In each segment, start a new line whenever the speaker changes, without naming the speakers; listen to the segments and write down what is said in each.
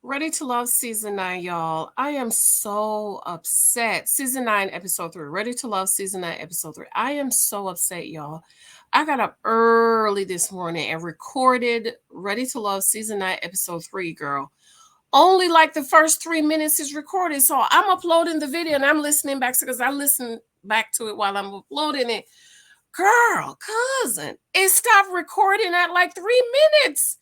Ready to Love Season 9, y'all. I am so upset. Season 9, Episode 3. Ready to Love Season 9, Episode 3. I am so upset, y'all. I got up early this morning and recorded Ready to Love Season 9, Episode 3, girl. Only like the first 3 minutes is recorded. So I'm uploading the video and I'm listening back because I listen back to it while I'm uploading it. Girl, cousin, it stopped recording at like 3 minutes.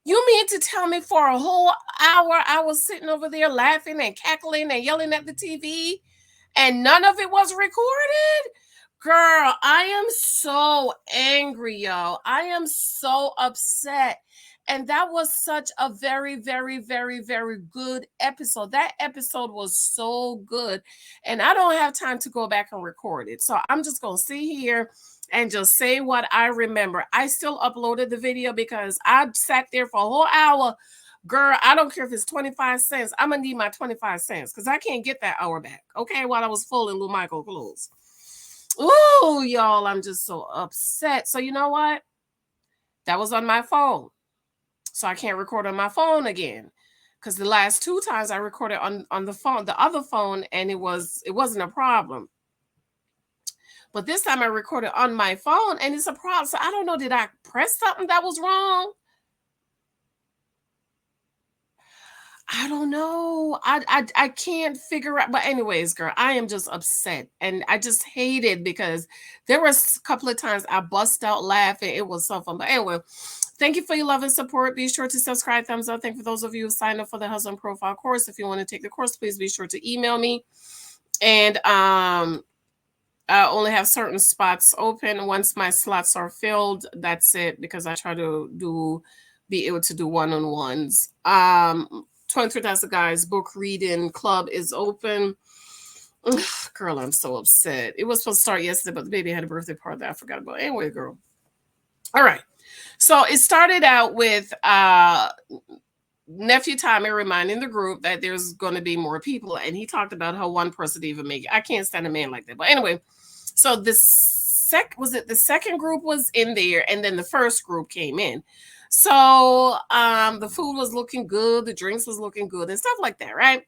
You mean to tell me for a whole hour I was sitting over there laughing and cackling and yelling at the TV and none of it was recorded? Girl, I am so angry, y'all. I am so upset. And that was such a very, very, very, very good episode. That episode was so good. And I don't have time to go back and record it. So I'm just going to sit here and just say what I remember. I still uploaded the video because I sat there for a whole hour. Girl, I don't care if it's 25 cents. I'm going to need my 25 cents because I can't get that hour back. Okay, while I was folding Lou Michael clothes. Ooh, y'all, I'm just so upset. So you know what? That was on my phone. So I can't record on my phone again. Because the last 2 times I recorded on the phone, the other phone, and it wasn't a problem. But this time I recorded on my phone and it's a problem. So I don't know, did I press something that was wrong? I don't know. I can't figure out. But anyways, girl, I am just upset. And I just hate it because there was a couple of times I bust out laughing. It was so fun. But anyway, thank you for your love and support. Be sure to subscribe, thumbs up. Thank you for those of you who signed up for the Husband Profile course. If you want to take the course, please be sure to email me. And I only have certain spots open. Once my slots are filled, that's it, because I try to be able to do one-on-ones. 23,000 Guys book reading club is open. Ugh, girl, I'm so upset. It was supposed to start yesterday, but the baby had a birthday party that I forgot about. Anyway, girl. All right. So it started out with nephew Tommy reminding the group that there's going to be more people, and he talked about how one person even make it. I can't stand a man like that. But anyway, so the second group was in there, and then the first group came in. So the food was looking good, the drinks was looking good, and stuff like that, right?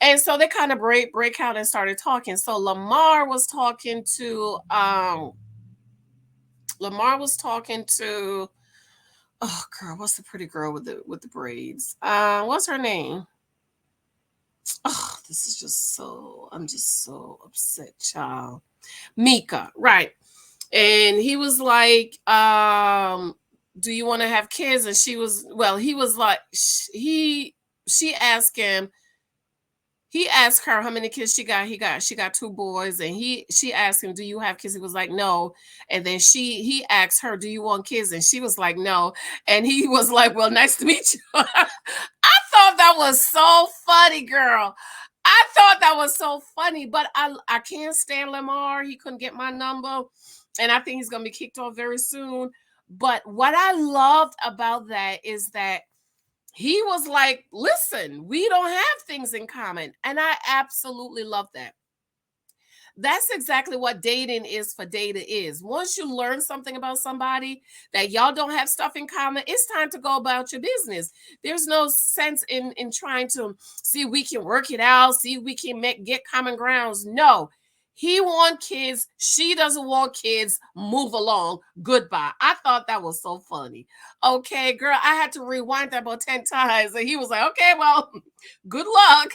And so they kind of break out and started talking. So Lamar was talking to oh girl, what's the pretty girl with the braids? What's her name? Oh, this is just so, I'm just so upset, child. Mika, right. And he was like, do you want to have kids? And he was like, she asked him, he asked her how many kids she got. She got 2 boys, and she asked him, do you have kids? He was like, no. And then he asked her, do you want kids? And she was like, no. And he was like, well, nice to meet you. I thought that was so funny, girl. I thought that was so funny, but I can't stand Lamar. He couldn't get my number, and I think he's going to be kicked off very soon. But what I loved about that is that he was like, listen, we don't have things in common. And I absolutely love that. That's exactly what dating is for data is. Once you learn something about somebody that y'all don't have stuff in common, it's time to go about your business. There's no sense in trying to see if we can work it out, see if we can get common grounds. No. He wants kids. She doesn't want kids. Move along. Goodbye. I thought that was so funny. Okay, girl, I had to rewind that about 10 times. And he was like, okay, well, good luck.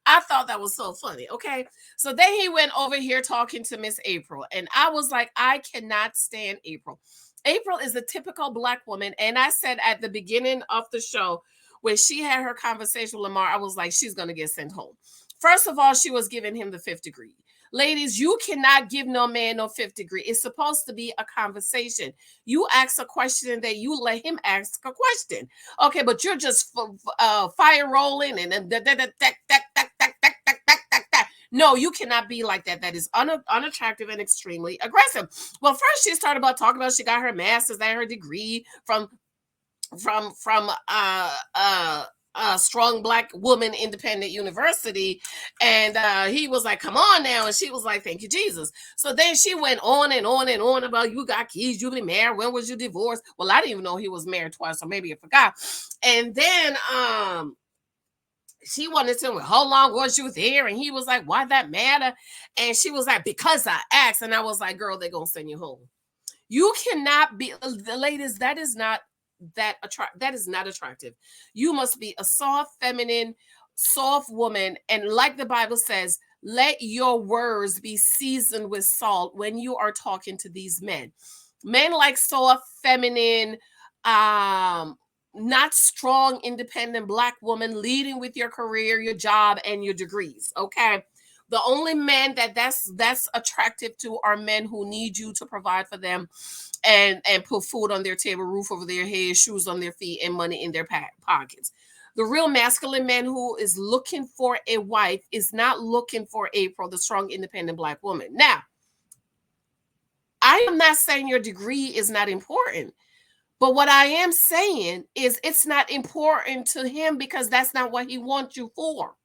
I thought that was so funny. Okay. So then he went over here talking to Miss April. And I was like, I cannot stand April. April is a typical Black woman. And I said at the beginning of the show, when she had her conversation with Lamar, I was like, she's going to get sent home. First of all, she was giving him the 5th degree. Ladies, you cannot give no man no 5th degree. It's supposed to be a conversation. You ask a question and then you let him ask a question. Okay, but you're just fire rolling and no, you cannot be like that. That is unattractive and extremely aggressive. Well, first she started about talking about she got her master's and her degree from strong Black woman independent university, and he was like, come on now, and she was like, thank you Jesus. So then she went on and on and on about, you got kids, you been married, when was you divorced? Well, I didn't even know he was married twice, so maybe I forgot. And then she wanted to know how long was you there, and he was like, why that matter? And she was like, because I asked. And I was like, girl, they're gonna send you home. You cannot be, the ladies, that is not attractive. You must be a soft, feminine, soft woman. And like the Bible says, let your words be seasoned with salt when you are talking to these men. Men like soft, feminine, not strong, independent Black woman leading with your career, your job, and your degrees. Okay. The only men that's attractive to are men who need you to provide for them and put food on their table, roof over their head, shoes on their feet, and money in their pockets. The real masculine man who is looking for a wife is not looking for April, the strong, independent Black woman. Now, I am not saying your degree is not important, but what I am saying is it's not important to him because that's not what he wants you for.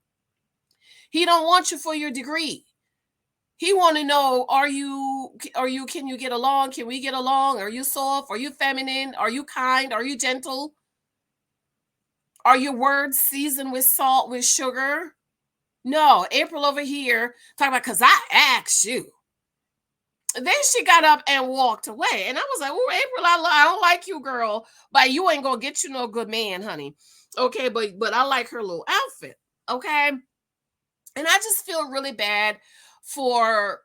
He don't want you for your degree. He want to know, can you get along? Can we get along? Are you soft? Are you feminine? Are you kind? Are you gentle? Are your words seasoned with salt, with sugar? No, April over here talking about, because I asked you. Then she got up and walked away. And I was like, oh, April, I don't like you, girl. But you ain't going to get you no good man, honey. Okay, but I like her little outfit. Okay. And I just feel really bad for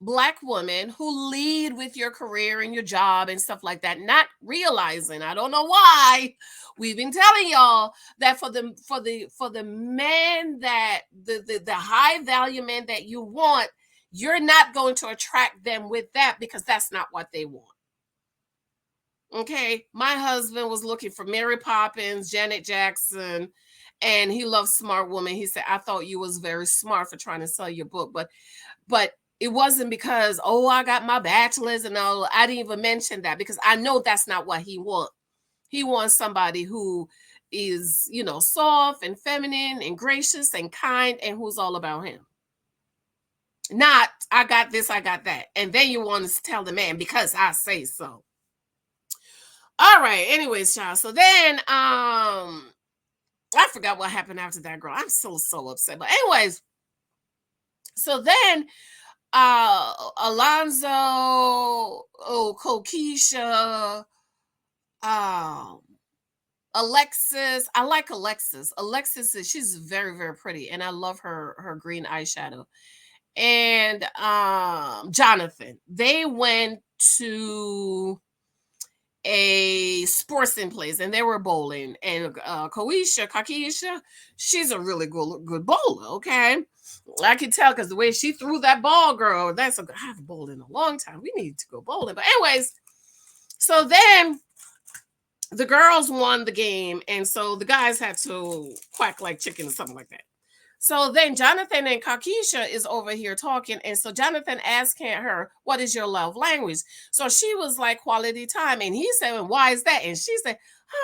Black women who lead with your career and your job and stuff like that, not realizing, I don't know why, we've been telling y'all that for the men that the high value men that you want, you're not going to attract them with that because that's not what they want. Okay, my husband was looking for Mary Poppins, Janet Jackson, and he loves smart women. He said, I thought you was very smart for trying to sell your book, but it wasn't because, oh, I got my bachelor's and all. I didn't even mention that because I know that's not what he wants. He wants somebody who is, soft and feminine and gracious and kind and who's all about him. Not, I got this, I got that. And then you want to tell the man because I say so. All right. Anyways, child. So then, I forgot what happened after that, girl. I'm so upset. But anyways, so then Alonzo, Kokisha, Alexis. I like Alexis. She's very, very pretty, and I love her green eyeshadow. And Jonathan, they went to a sportsing place and they were bowling. And Kakisha, she's a really good bowler. Okay. I can tell because the way she threw that ball, girl, I haven't bowled in a long time. We need to go bowling. But anyways, so then the girls won the game. And so the guys had to quack like chicken or something like that. So then Jonathan and Kakisha is over here talking. And so Jonathan asked her, what is your love language? So she was like, quality time. And he said, well, why is that? And she said,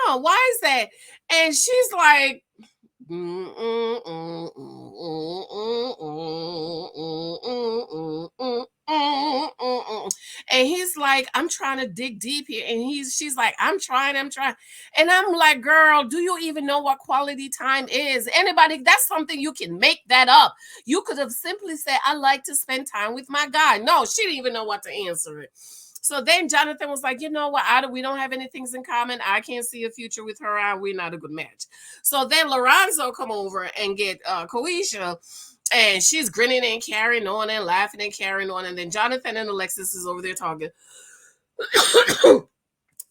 why is that? And she's like, and he's like, I'm trying to dig deep here. And she's like, I'm trying. And I'm like, girl, do you even know what quality time is? Anybody, that's something you can make that up. You could have simply said, I like to spend time with my guy. No, she didn't even know what to answer it. So then Jonathan was like, you know what? We don't have any things in common. I can't see a future with her. We're not a good match. So then Lorenzo come over and get Koisha, and she's grinning and carrying on and laughing and carrying on. And then Jonathan and Alexis is over there talking.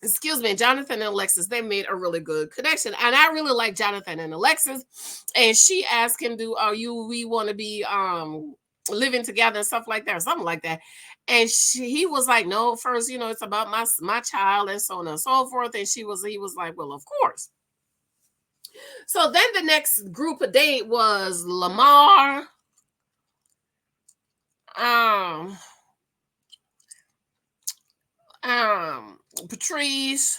Excuse me, Jonathan and Alexis, they made a really good connection. And I really like Jonathan and Alexis. And she asked him, we want to be living together and stuff like that, or something like that. And he was like, no, first, it's about my child and so on and so forth. And he was like, well, of course. So then the next group of date was Lamar, Patrice.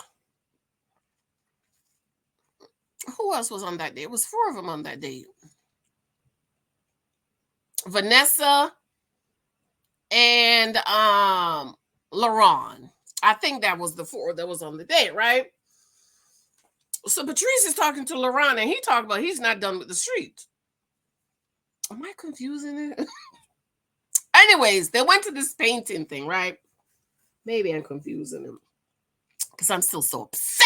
Who else was on that date? It was 4 of them on that date. Vanessa and LaRon. I think that was the 4 that was on the date, right? So Patrice is talking to LaRon, and he talked about he's not done with the streets. Am I confusing it? Anyways, they went to this painting thing, right? Maybe I'm confusing them because I'm still so upset.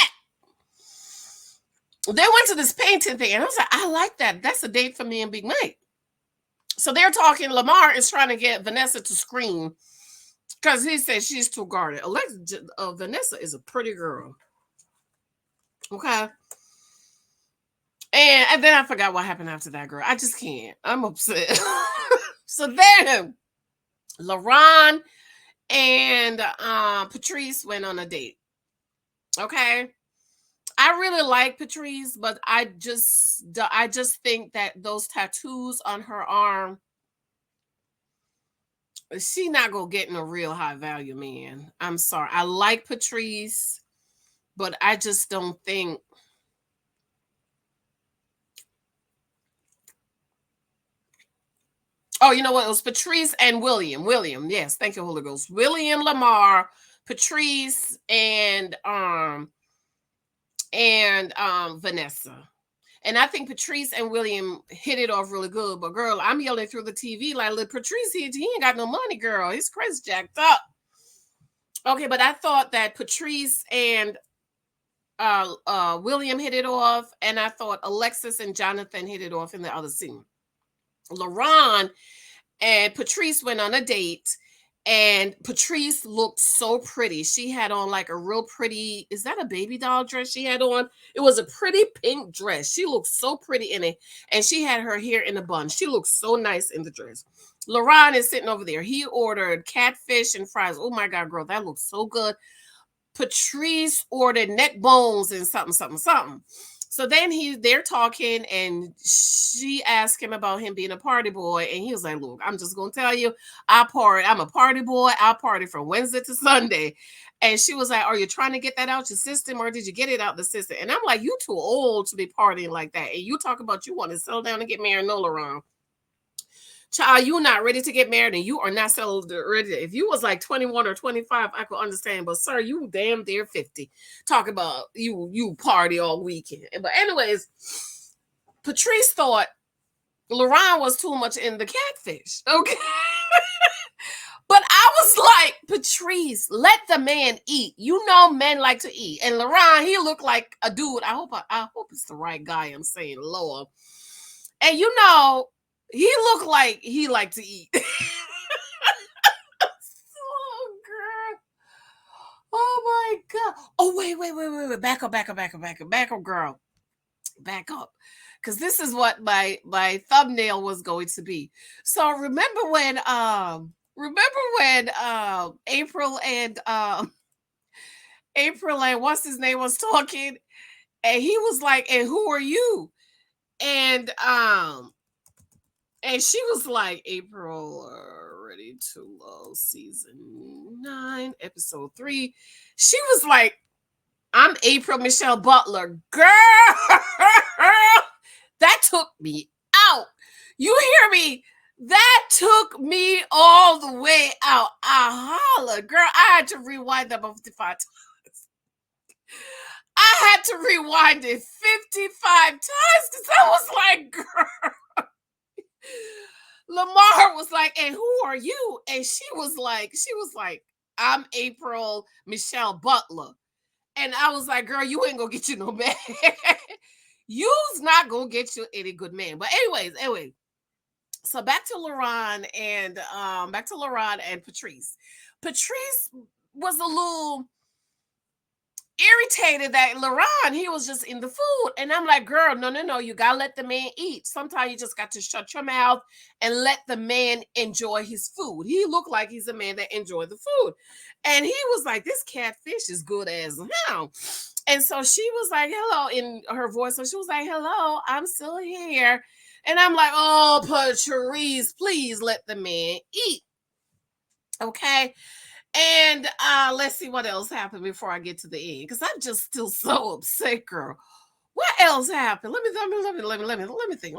They went to this painting thing, and I was like, I like that. That's a date for me and Big Mike. So they're talking. Lamar is trying to get Vanessa to scream because he said she's too guarded. Vanessa is a pretty girl. Okay. And then I forgot what happened after that, girl. I just can't. I'm upset. So then LaRon and Patrice went on a date. Okay. I really like Patrice, but I just think that those tattoos on her arm, she not gonna get in a real high value man. I'm sorry. I like Patrice, but I just don't think. Oh, you know what? It was Patrice and William. William, yes, thank you, Holy Ghost. William Lamar, Patrice, and Vanessa. And I think Patrice and William hit it off really good. But girl, I'm yelling through the TV like, look, Patrice, he ain't got no money, girl. His credit's jacked up. Okay, but I thought that Patrice and William hit it off, and I thought Alexis and Jonathan hit it off in the other scene. LaRon and Patrice went on a date, and Patrice looked so pretty. She had on like a real pretty, is that a baby doll dress she had on? It was a pretty pink dress. She looked so pretty in it, and she had her hair in a bun. She looked so nice in the dress. LaRon is sitting over there. He ordered catfish and fries. Oh my God, girl, that looks so good. Patrice ordered neck bones and something. So then they're talking, and she asked him about him being a party boy, and he was like, look, I'm just gonna tell you, I'm a party boy. I party from Wednesday to Sunday. And she was like, are you trying to get that out your system, or did you get it out the system? And I'm like, you too old to be partying like that. And you talk about you want to settle down and get married, no, LaRon. Child, you're not ready to get married, and you are not settled ready. If you was like 21 or 25, I could understand. But sir, you damn near 50. Talk about you party all weekend. But anyways, Patrice thought LaRon was too much in the catfish. Okay. But I was like, Patrice, let the man eat. You know men like to eat. And LaRon, he looked like a dude. I hope it's the right guy I'm saying, Lord. And you know, he looked like he liked to eat. Oh, girl. Oh, my God. Oh, wait. Back up, girl. Back up. Because this is what my thumbnail was going to be. So remember when April and what's his name was talking, and he was like, and who are you? And she was like, April, ready to love, season 9, episode 3. She was like, I'm April Michelle Butler. Girl, that took me out. You hear me? That took me all the way out. I holla. Girl, I had to rewind that 55 times. I had to rewind it 55 times because I was like, girl. Lamar was like, and who are you? And she was like, I'm April Michelle Butler. And I was like, girl, you ain't gonna get you no man. You's not gonna get you any good man. But anyway. So back to LaRon and Patrice. Patrice was a little irritated that LaRon, he was just in the food. And I'm like, girl, no. You gotta let the man eat. Sometimes you just got to shut your mouth and let the man enjoy his food. He looked like he's a man that enjoyed the food. And he was like, this catfish is good as hell. And so she was like, hello, in her voice. So she was like, hello, I'm still here. And I'm like, oh, Patrice, please let the man eat. Okay. And let's see what else happened before I get to the end, because I'm just still so upset, girl. What else happened? Let me think.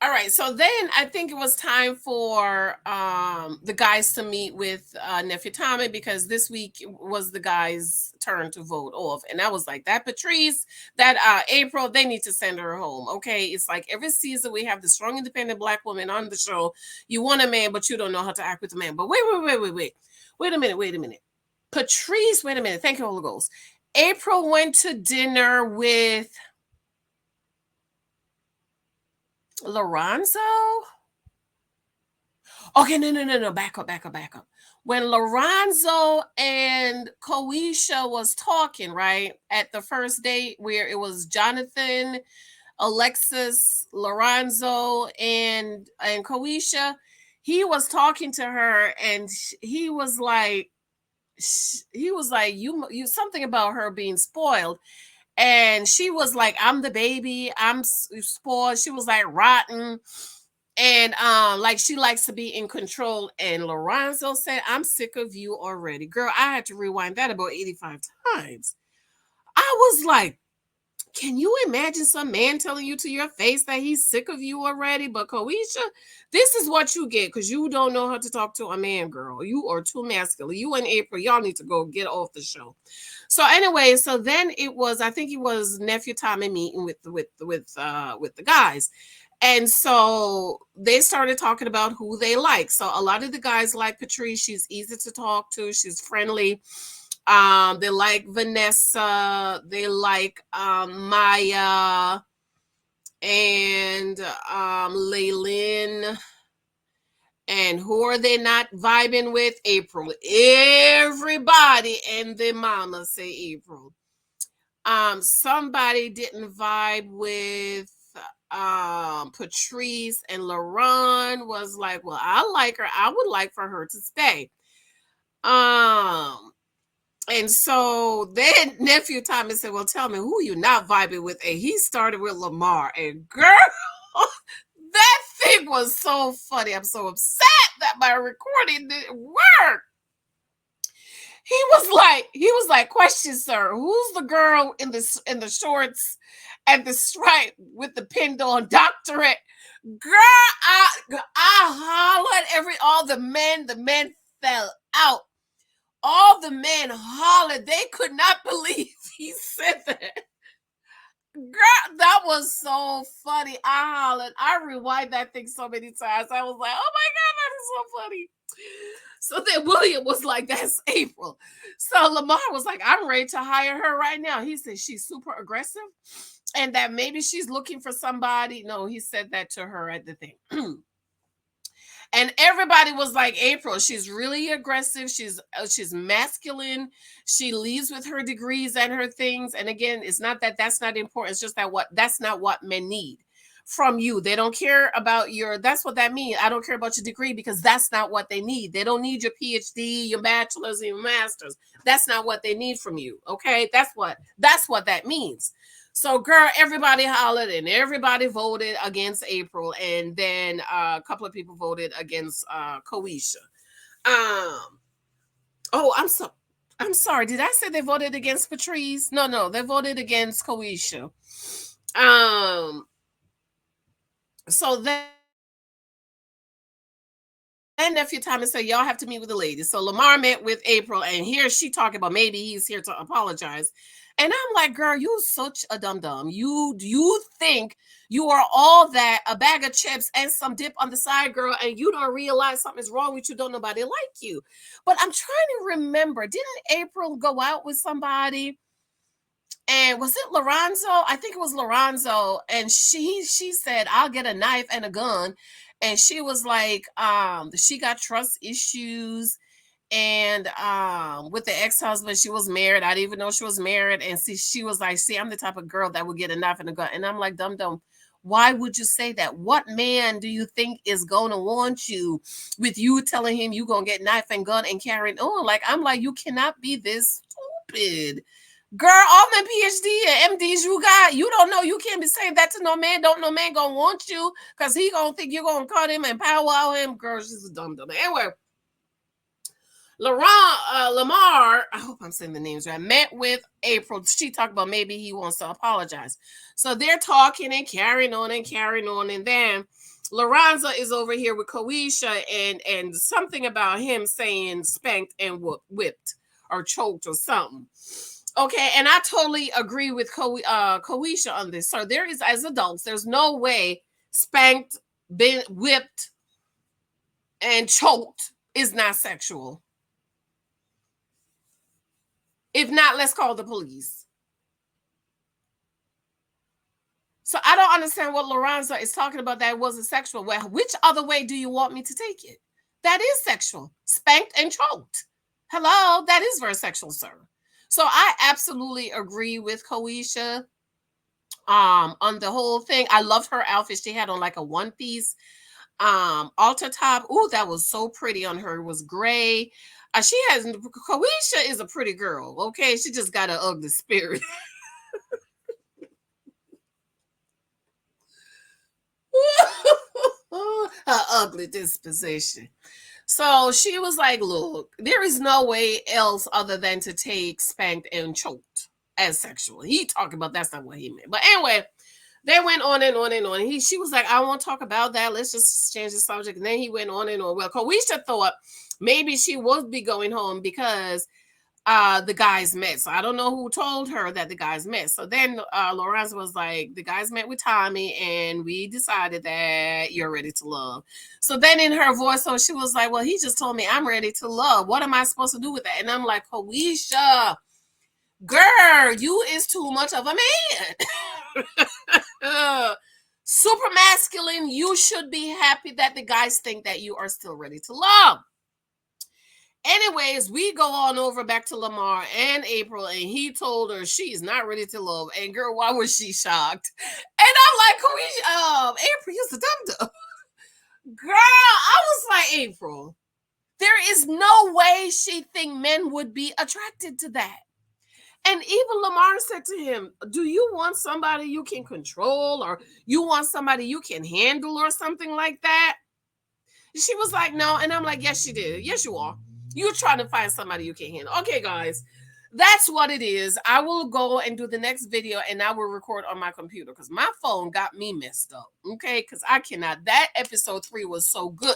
All All right, so then I think it was time for the guys to meet with nephew Tommy, because this week was the guys' turn to vote off, and I was like, that Patrice, that April, they need to send her home. Okay, it's like every season we have the strong, independent Black woman on the show. You want a man, but you don't know how to act with a man. But wait a minute. Patrice, wait a minute. Thank you, Holy Ghost. April went to dinner with Lorenzo. Okay, no. Back up. When Lorenzo and Koisha was talking, right, at the first date where it was Jonathan, Alexis, Lorenzo, and Koisha, he was talking to her, and he was like, you something about her being spoiled. And she was like, I'm the baby, I'm spoiled. She was like rotten. And like she likes to be in control. And Lorenzo said, I'm sick of you already. Girl, I had to rewind that about 85 times. I was like, can you imagine some man telling you to your face that he's sick of you already? But Koisha, this is what you get because you don't know how to talk to a man, girl. You are too masculine. You and April, y'all need to go get off the show. So anyway, so then it was, I think it was nephew Tommy meeting with the guys. And so they started talking about who they like. So a lot of the guys like Patrice. She's easy to talk to. She's friendly. They like Vanessa. They like Maya and Laylin. And who are they not vibing with? April. Everybody and their mama say April. Somebody didn't vibe with Patrice, and LaRon was like, well, I like her. I would like for her to stay. And so then nephew Thomas said, well, tell me who you not vibing with. And he started with Lamar. And girl, that thing was so funny. I'm so upset that my recording didn't work. He was like, question, sir. Who's the girl in the shorts and the stripe with the pinned on doctorate? Girl, I hollered all the men fell out. All the men hollered. They could not believe he said that. Girl, that was so funny. I hollered. I rewind that thing so many times. I was like, oh my God, that is so funny. So then William was like, that's April. So Lamar was like, I'm ready to hire her right now. He said she's super aggressive and that maybe she's looking for somebody. No, he said that to her at the thing. And everybody was like, April, she's really aggressive. She's masculine. She leaves with her degrees and her things. And again, it's not that that's not important. It's just that that's not what men need from you. They don't care about that's what that means. I don't care about your degree because that's not what they need. They don't need your PhD, your bachelor's, and your master's. That's not what they need from you. Okay. That's what that means. So, girl, everybody hollered and everybody voted against April, and then a couple of people voted against Koisha. I'm sorry. Did I say they voted against Patrice? No, they voted against Koisha. So then nephew Thomas said, y'all have to meet with the ladies. So Lamar met with April, and here she talking about maybe he's here to apologize. And I'm like, girl, you such a dum-dum. You think you are all that, a bag of chips and some dip on the side, girl, and you don't realize something's wrong with you. Don't nobody like you. But I'm trying to remember, didn't April go out with somebody? And was it Lorenzo? I think it was Lorenzo. And she said, I'll get a knife and a gun. And she was like, she got trust issues. And with the ex-husband, she was married. I didn't even know she was married. And she was like, I'm the type of girl that would get a knife and a gun. And I'm like, dum. Why would you say that? What man do you think is going to want you with you telling him you going to get knife and gun and carrying on? Like, I'm like, you cannot be this stupid. Girl, all the PhD and MDs you got, you don't know. You can't be saying that to no man. Don't no man going to want you because he going to think you're going to cut him and powwow him. Girl, she's a dum. Anyway. Lamar, I hope I'm saying the names right, met with April. She talked about maybe he wants to apologize. So they're talking and carrying on. And then Lorenza is over here with Koisha and something about him saying spanked and whipped or choked or something. Okay, and I totally agree with Koisha on this. So there is, as adults, there's no way spanked, been whipped, and choked is not sexual. If not, let's call the police. So I don't understand what Lorenza is talking about that wasn't sexual. Well, which other way do you want me to take it? That is sexual. Spanked and choked. Hello, that is very sexual, sir. So I absolutely agree with Koisha on the whole thing. I loved her outfit. She had on like a one piece altar top. Ooh, that was so pretty on her. It was gray. Koisha is a pretty girl. Okay, she just got an ugly spirit. Her ugly disposition. So she was like, look, there is no way else other than to take spanked and choked as sexual. He talking about that's not what he meant. But anyway, they went on and on and on. She was like, I won't talk about that. Let's just change the subject. And then he went on and on. Well, Koisha thought maybe she would be going home because the guys met. So I don't know who told her that the guys met. So then Lorenzo was like, the guys met with Tommy and we decided that you're ready to love. So then in her voice, so she was like, well, he just told me I'm ready to love. What am I supposed to do with that? And I'm like, Koisha, girl, you is too much of a man. Super masculine. You should be happy that the guys think that you are still ready to love. Anyways, we go on over back to Lamar and April, and he told her she's not ready to love. And girl, why was she shocked? And I'm like, April, you're the dumb. Girl, I was like, April, there is no way she think men would be attracted to that. And even Lamar said to him, do you want somebody you can control, or you want somebody you can handle, or something like that? She was like, no. And I'm like, yes, you did. Yes, you are. You're trying to find somebody you can handle. Okay, guys, that's what it is. I will go and do the next video and I will record on my computer because my phone got me messed up. Okay, because I cannot. That episode 3 was so good.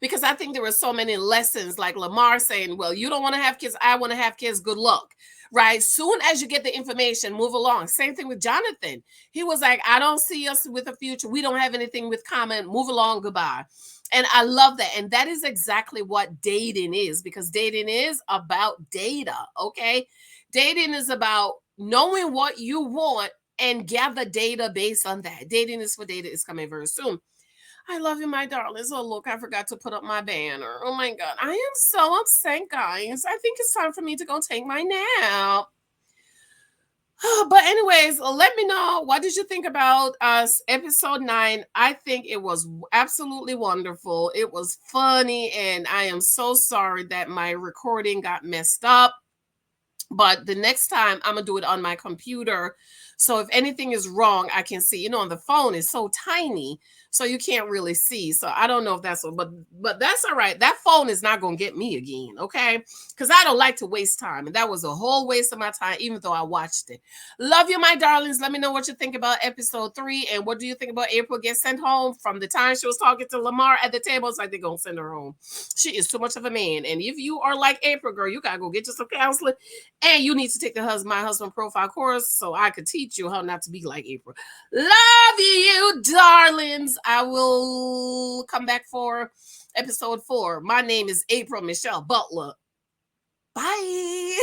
Because I think there were so many lessons, like Lamar saying, well, you don't want to have kids. I want to have kids. Good luck. Right? Soon as you get the information, move along. Same thing with Jonathan. He was like, I don't see us with a future. We don't have anything with common. Move along. Goodbye. And I love that. And that is exactly what dating is, because dating is about data. Okay. Dating is about knowing what you want and gather data based on that. Dating is for data is coming very soon. I love you, my darlings. Oh, look, I forgot to put up my banner. Oh, my God. I am so upset, guys. I think it's time for me to go take my nap. But anyways, let me know, what did you think about us episode 9? I think it was absolutely wonderful. It was funny, and I am so sorry that my recording got messed up. But the next time I'm gonna do it on my computer. So if anything is wrong, I can see. On the phone is so tiny, so you can't really see. So I don't know if that's what, but that's all right. That phone is not gonna get me again, okay? Because I don't like to waste time, and that was a whole waste of my time, even though I watched it. Love you, my darlings. Let me know what you think about episode 3, and what do you think about April get sent home? From the time she was talking to Lamar at the table, it's like they're gonna send her home. She is too much of a man, and if you are like April, girl, you gotta go get you some counseling. And you need to take my husband profile course so I could teach you how not to be like April. Love you, darlings. I will come back for episode 4. My name is April Michelle Butler. Bye.